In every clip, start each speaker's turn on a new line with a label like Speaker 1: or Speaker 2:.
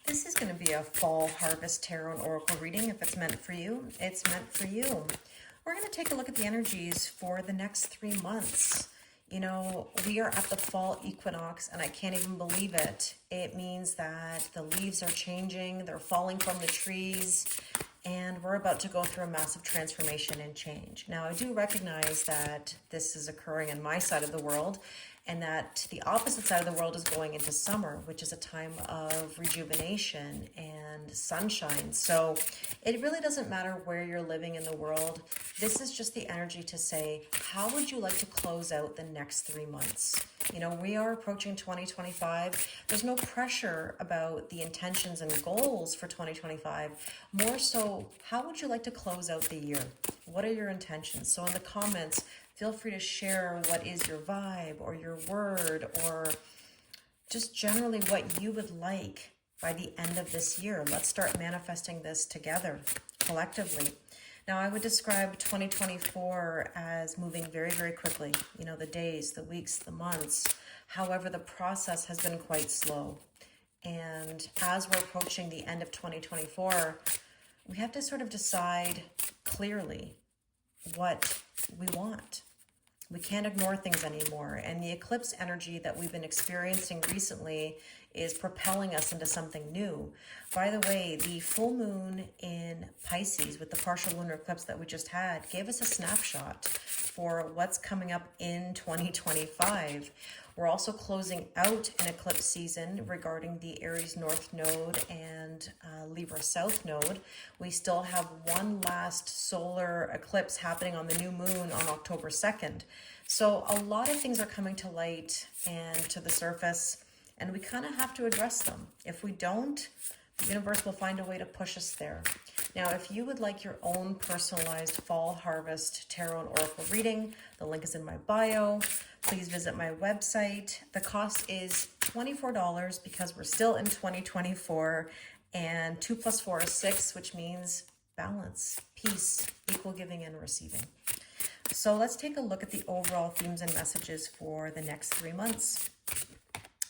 Speaker 1: This is going to be a fall harvest tarot and oracle reading. If it's meant for you, it's meant for you. We're going to take a look at the energies for the next 3 months. You know, we are at the fall equinox and I can't even believe it. It means that the leaves are changing, they're falling from the trees, and we're about to go through a massive transformation and change. Now, I do recognize that this is occurring in my side of the world, and that the opposite side of the world is going into summer, which is a time of rejuvenation and sunshine. So it really doesn't matter where you're living in the world. This is just the energy to say, how would you like to close out the next 3 months? You know, we are approaching 2025. There's no pressure about the intentions and goals for 2025. More so, how would you like to close out the year? What are your intentions? So in the comments, feel free to share what is your vibe or your word or just generally what you would like by the end of this year. Let's start manifesting this together, collectively. Now, I would describe 2024 as moving very, very quickly. You know, the days, the weeks, the months. However, the process has been quite slow. And as we're approaching the end of 2024, we have to sort of decide clearly what we want. We can't ignore things anymore. And the eclipse energy that we've been experiencing recently is propelling us into something new. By the way, the full moon in Pisces with the partial lunar eclipse that we just had gave us a snapshot for what's coming up in 2025. We're also closing out an eclipse season regarding the Aries North Node and Libra South Node. We still have one last solar eclipse happening on the new moon on October 2nd. So a lot of things are coming to light and to the surface, and we kind of have to address them. If we don't, the universe will find a way to push us there. Now, if you would like your own personalized fall harvest tarot and oracle reading, the link is in my bio. Please visit my website. The cost is $24 because we're still in 2024, and 2 + 4 is 6, which means balance, peace, equal giving and receiving. So let's take a look at the overall themes and messages for the next 3 months.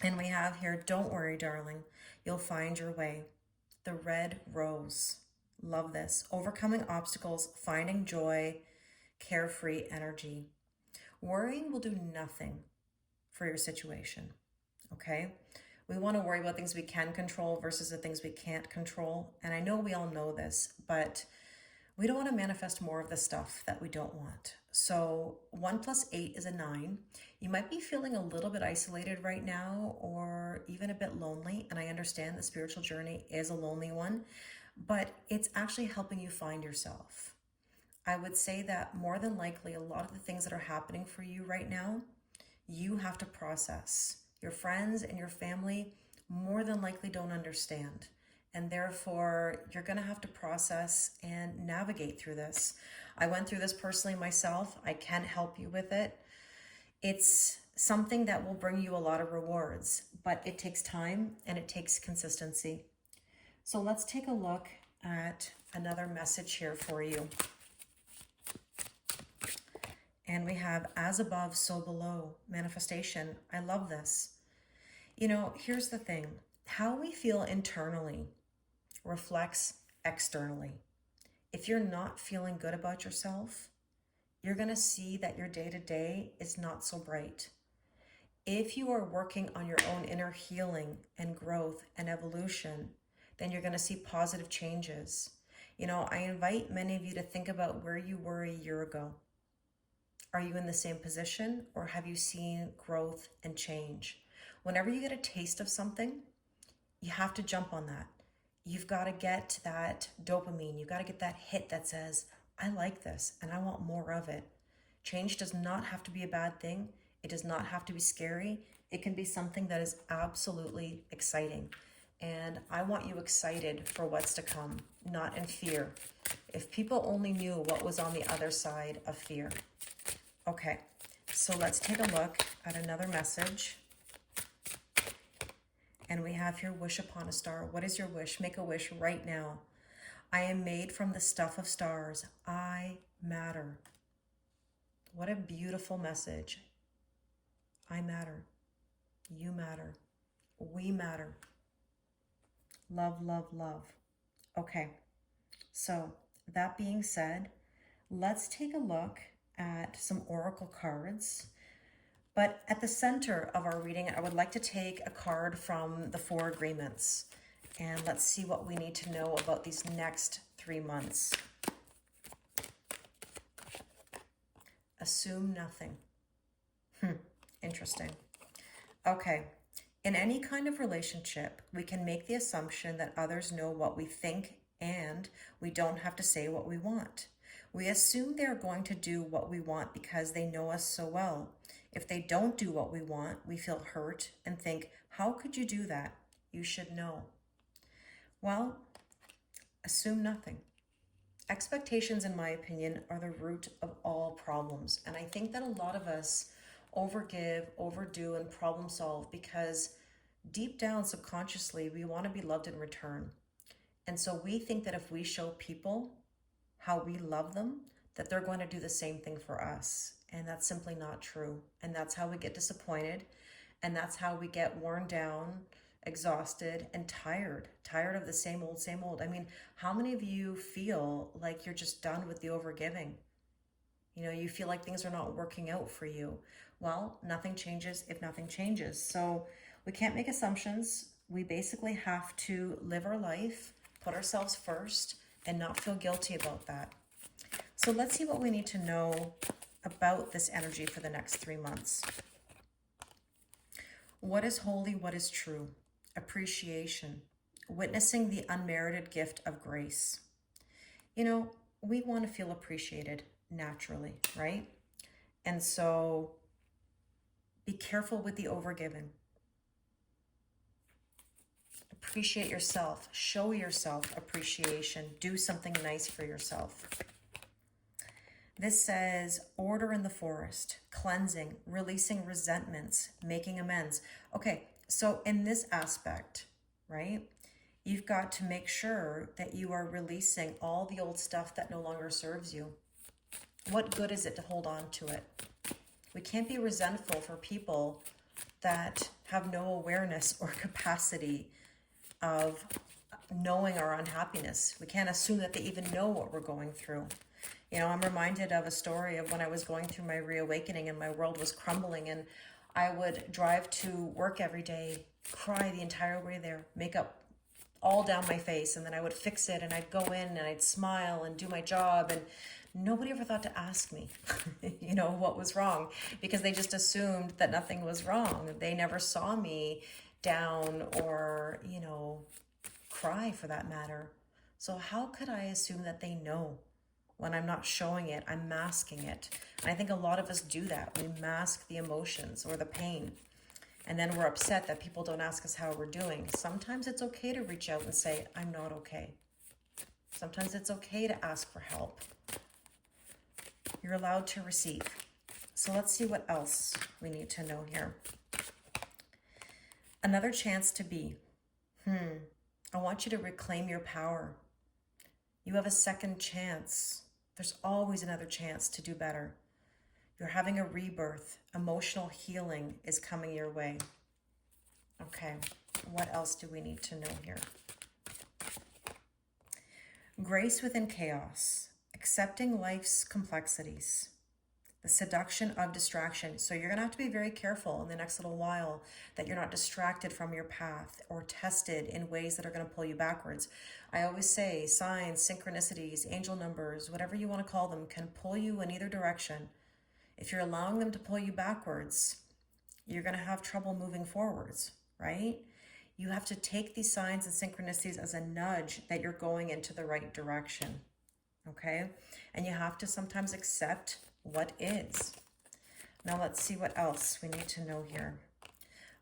Speaker 1: And we have here, don't worry, darling, you'll find your way. The red rose. Love this. Overcoming obstacles, finding joy, carefree energy. Worrying will do nothing for your situation, okay? We want to worry about things we can control versus the things we can't control. And I know we all know this, but we don't want to manifest more of the stuff that we don't want. So 1 + 8 is a 9. You might be feeling a little bit isolated right now or even a bit lonely. And I understand the spiritual journey is a lonely one, but it's actually helping you find yourself. I would say that more than likely, a lot of the things that are happening for you right now, you have to process. Your friends and your family more than likely don't understand. And therefore, you're going to have to process and navigate through this. I went through this personally myself. I can help you with it. It's something that will bring you a lot of rewards, but it takes time and it takes consistency. So let's take a look at another message here for you. And we have as above, so below, manifestation. I love this. You know, here's the thing. How we feel internally reflects externally. If you're not feeling good about yourself, you're going to see that your day-to-day is not so bright. If you are working on your own inner healing and growth and evolution, then you're going to see positive changes. You know, I invite many of you to think about where you were a year ago. Are you in the same position or have you seen growth and change? Whenever you get a taste of something, you have to jump on that. You've got to get that dopamine. You've got to get that hit that says, I like this and I want more of it. Change does not have to be a bad thing. It does not have to be scary. It can be something that is absolutely exciting. And I want you excited for what's to come, not in fear. If people only knew what was on the other side of fear. Okay, so let's take a look at another message. And we have here, wish upon a star. What is your wish? Make a wish right now. I am made from the stuff of stars. I matter. What a beautiful message. I matter. You matter. We matter. Love, love, love. Okay, so that being said, let's take a look at some oracle cards. But at the center of our reading, I would like to take a card from the Four Agreements. And let's see what we need to know about these next 3 months. Assume nothing. Interesting. Okay. In any kind of relationship, we can make the assumption that others know what we think and we don't have to say what we want. We assume they're going to do what we want because they know us so well. If they don't do what we want, we feel hurt and think, how could you do that? You should know. Well, assume nothing. Expectations, in my opinion, are the root of all problems. And I think that a lot of us overgive, overdo, and problem solve because deep down, subconsciously, we want to be loved in return. And so we think that if we show people how we love them, that they're going to do the same thing for us. And that's simply not true. And that's how we get disappointed. And that's how we get worn down, exhausted, and tired of the same old, same old. I mean, how many of you feel like you're just done with the overgiving? You know, you feel like things are not working out for you. Well, nothing changes if nothing changes. So we can't make assumptions. We basically have to live our life, put ourselves first, and not feel guilty about that. So let's see what we need to know about this energy for the next 3 months. What is holy? What is true? Appreciation. Witnessing the unmerited gift of grace. You know, we want to feel appreciated naturally, right? And so be careful with the overgiving. Appreciate yourself. Show yourself appreciation. Do something nice for yourself. This says order in the forest, cleansing, releasing resentments, making amends. Okay, so in this aspect, right, you've got to make sure that you are releasing all the old stuff that no longer serves you. What good is it to hold on to it? We can't be resentful for people that have no awareness or capacity of knowing our unhappiness. We can't assume that they even know what we're going through. You know, I'm reminded of a story of when I was going through my reawakening and my world was crumbling, and I would drive to work every day, cry the entire way there, makeup all down my face, and then I would fix it and I'd go in and I'd smile and do my job, and nobody ever thought to ask me, you know, what was wrong, because they just assumed that nothing was wrong. They never saw me down or, you know, cry for that matter. So how could I assume that they know? When I'm not showing it, I'm masking it. And I think a lot of us do that. We mask the emotions or the pain. And then we're upset that people don't ask us how we're doing. Sometimes it's okay to reach out and say, I'm not okay. Sometimes it's okay to ask for help. You're allowed to receive. So let's see what else we need to know here. Another chance to be. I want you to reclaim your power. You have a second chance. There's always another chance to do better. You're having a rebirth. Emotional healing is coming your way. Okay, what else do we need to know here? Grace within chaos. Accepting life's complexities. The seduction of distraction. So you're going to have to be very careful in the next little while that you're not distracted from your path or tested in ways that are going to pull you backwards. I always say signs, synchronicities, angel numbers, whatever you want to call them, can pull you in either direction. If you're allowing them to pull you backwards, you're going to have trouble moving forwards, right? You have to take these signs and synchronicities as a nudge that you're going into the right direction, okay? And you have to sometimes accept what is. Now let's see what else we need to know here.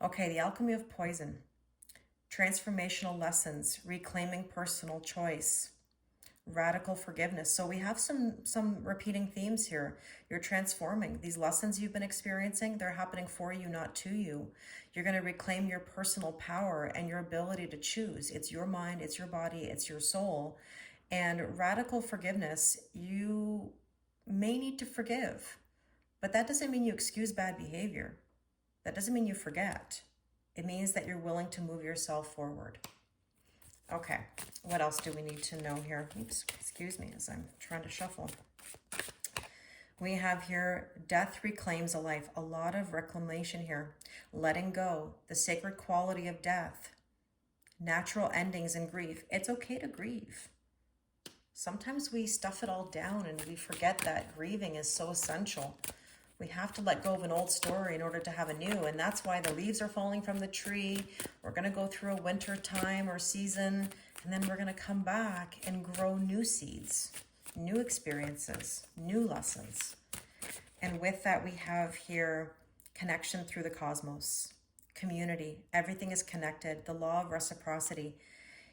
Speaker 1: Okay, the alchemy of poison. Transformational lessons, reclaiming personal choice, radical forgiveness. So we have some repeating themes here. You're transforming. These lessons you've been experiencing, they're happening for you, not to you. You're going to reclaim your personal power and your ability to choose. It's your mind, it's your body, it's your soul. And radical forgiveness, you may need to forgive, but that doesn't mean you excuse bad behavior. That doesn't mean you forget. It means that you're willing to move yourself forward. Okay, what else do we need to know here? Oops, excuse me as I'm trying to shuffle. We have here, death reclaims a life. A lot of reclamation here. Letting go, the sacred quality of death. Natural endings and grief. It's okay to grieve. Sometimes we stuff it all down and we forget that grieving is so essential. We have to let go of an old story in order to have a new, and that's why the leaves are falling from the tree. We're going to go through a winter time or season, and then we're going to come back and grow new seeds, new experiences, new lessons. And with that, we have here connection through the cosmos, community. Everything is connected. The law of reciprocity.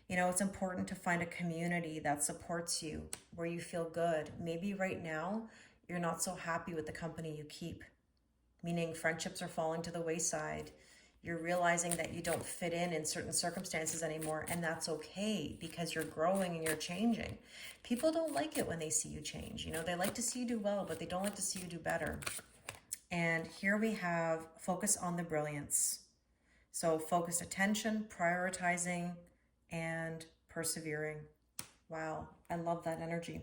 Speaker 1: You know, it's important to find a community that supports you, where you feel good. Maybe right now, you're not so happy with the company you keep, meaning friendships are falling to the wayside. You're realizing that you don't fit in certain circumstances anymore, and that's okay because you're growing and you're changing. People don't like it when they see you change. You know, they like to see you do well, but they don't like to see you do better. And here we have focus on the brilliance. So focused attention, prioritizing, and persevering. Wow, I love that energy.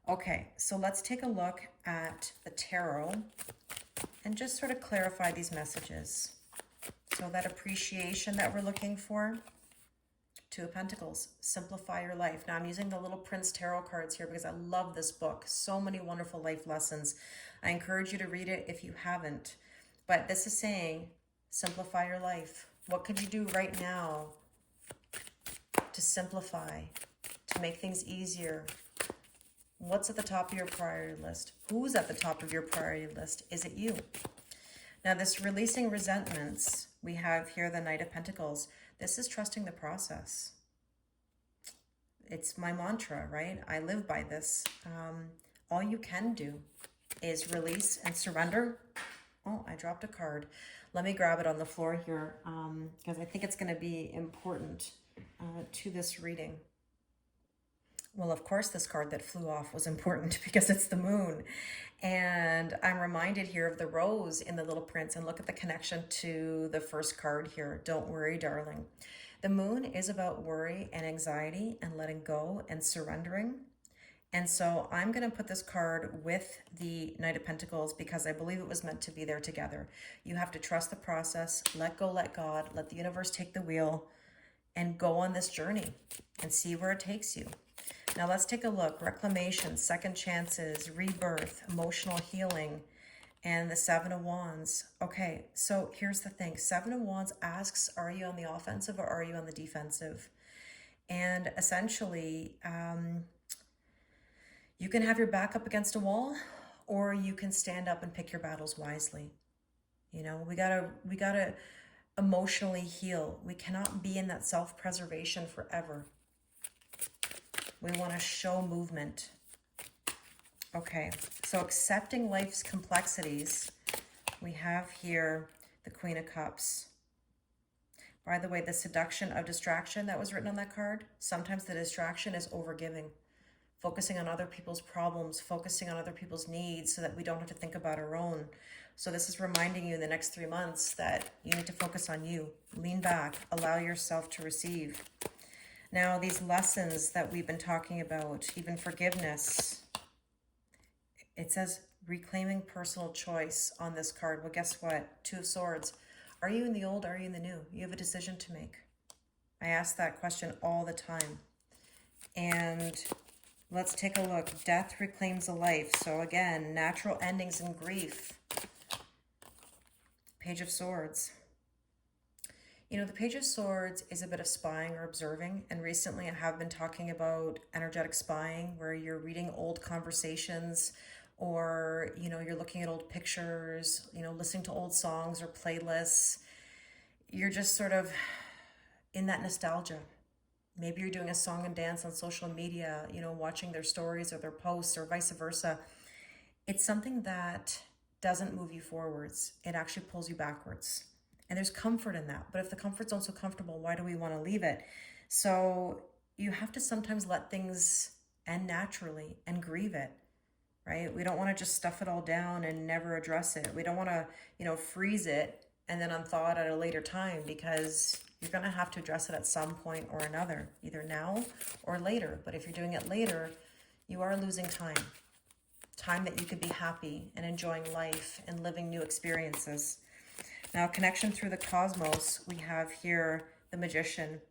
Speaker 1: Okay, so let's take a look at the tarot and just sort of clarify these messages. So that appreciation that we're looking for, Two of Pentacles, simplify your life. Now I'm using the Little Prince Tarot cards here because I love this book. So many wonderful life lessons. I encourage you to read it if you haven't. But this is saying, simplify your life. What could you do right now to simplify, to make things easier? What's at the top of your priority list? Who's at the top of your priority list? Is it you? Now this releasing resentments, we have here the Knight of Pentacles. This is trusting the process. It's my mantra, right? I live by this. All you can do is release and surrender. Oh, I dropped a card. Let me grab it on the floor here because I think it's going to be important to this reading. Well, of course, this card that flew off was important because it's the moon. And I'm reminded here of the rose in the Little Prince, and look at the connection to the first card here. Don't worry, darling. The moon is about worry and anxiety and letting go and surrendering. And so I'm going to put this card with the Knight of Pentacles because I believe it was meant to be there together. You have to trust the process, let go, let God, let the universe take the wheel, and go on this journey and see where it takes you. Now let's take a look. Reclamation, second chances, rebirth, emotional healing, and the Seven of Wands. Okay, so here's the thing. Seven of Wands asks, are you on the offensive or are you on the defensive? And essentially, you can have your back up against a wall, or you can stand up and pick your battles wisely. You know, we gotta emotionally heal. We cannot be in that self-preservation forever. We want to show movement. Okay, so accepting life's complexities. We have here the Queen of Cups. By the way, the seduction of distraction that was written on that card, sometimes the distraction is overgiving, focusing on other people's problems, focusing on other people's needs so that we don't have to think about our own. So this is reminding you in the next 3 months that you need to focus on you. Lean back, allow yourself to receive. Now, these lessons that we've been talking about, even forgiveness, it says reclaiming personal choice on this card. Well, guess what? Two of Swords. Are you in the old? Are you in the new? You have a decision to make. I ask that question all the time. And let's take a look. Death reclaims a life. So again, natural endings and grief. Page of Swords. You know, the Page of Swords is a bit of spying or observing, and recently I have been talking about energetic spying, where you're reading old conversations, or, you know, you're looking at old pictures, you know, listening to old songs or playlists. You're just sort of in that nostalgia. Maybe you're doing a song and dance on social media, you know, watching their stories or their posts or vice versa. It's something that doesn't move you forwards. It actually pulls you backwards. And there's comfort in that. But if the comfort's not so comfortable, why do we want to leave it? So you have to sometimes let things end naturally and grieve it, right? We don't want to just stuff it all down and never address it. We don't want to, you know, freeze it and then unthaw it at a later time because You're going to have to address it at some point or another, either now or later. But if you're doing it later, you are losing time. Time that you could be happy and enjoying life and living new experiences. Now, connection through the cosmos, we have here the Magician.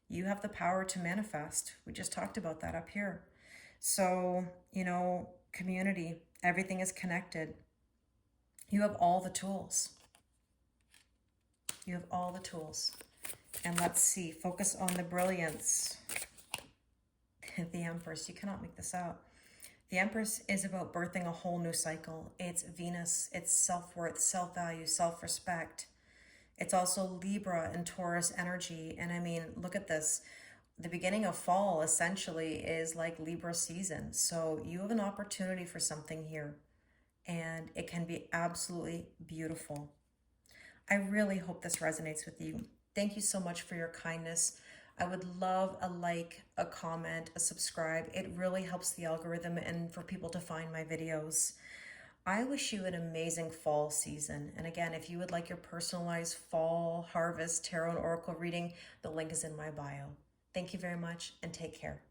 Speaker 1: You have the power to manifest. We just talked about that up here. So, you know, community, everything is connected. You have all the tools. You have all the tools. And let's see, focus on the brilliance. The Empress, you cannot make this out. The Empress is about birthing a whole new cycle. It's Venus, it's self-worth, self-value, self-respect. It's also Libra and Taurus energy. And I mean, look at this. The beginning of fall essentially is like Libra season. So you have an opportunity for something here. And it can be absolutely beautiful. I really hope this resonates with you. Thank you so much for your kindness. I would love a like, a comment, a subscribe. It really helps the algorithm and for people to find my videos. I wish you an amazing fall season. And again, if you would like your personalized fall harvest tarot and oracle reading, the link is in my bio. Thank you very much and take care.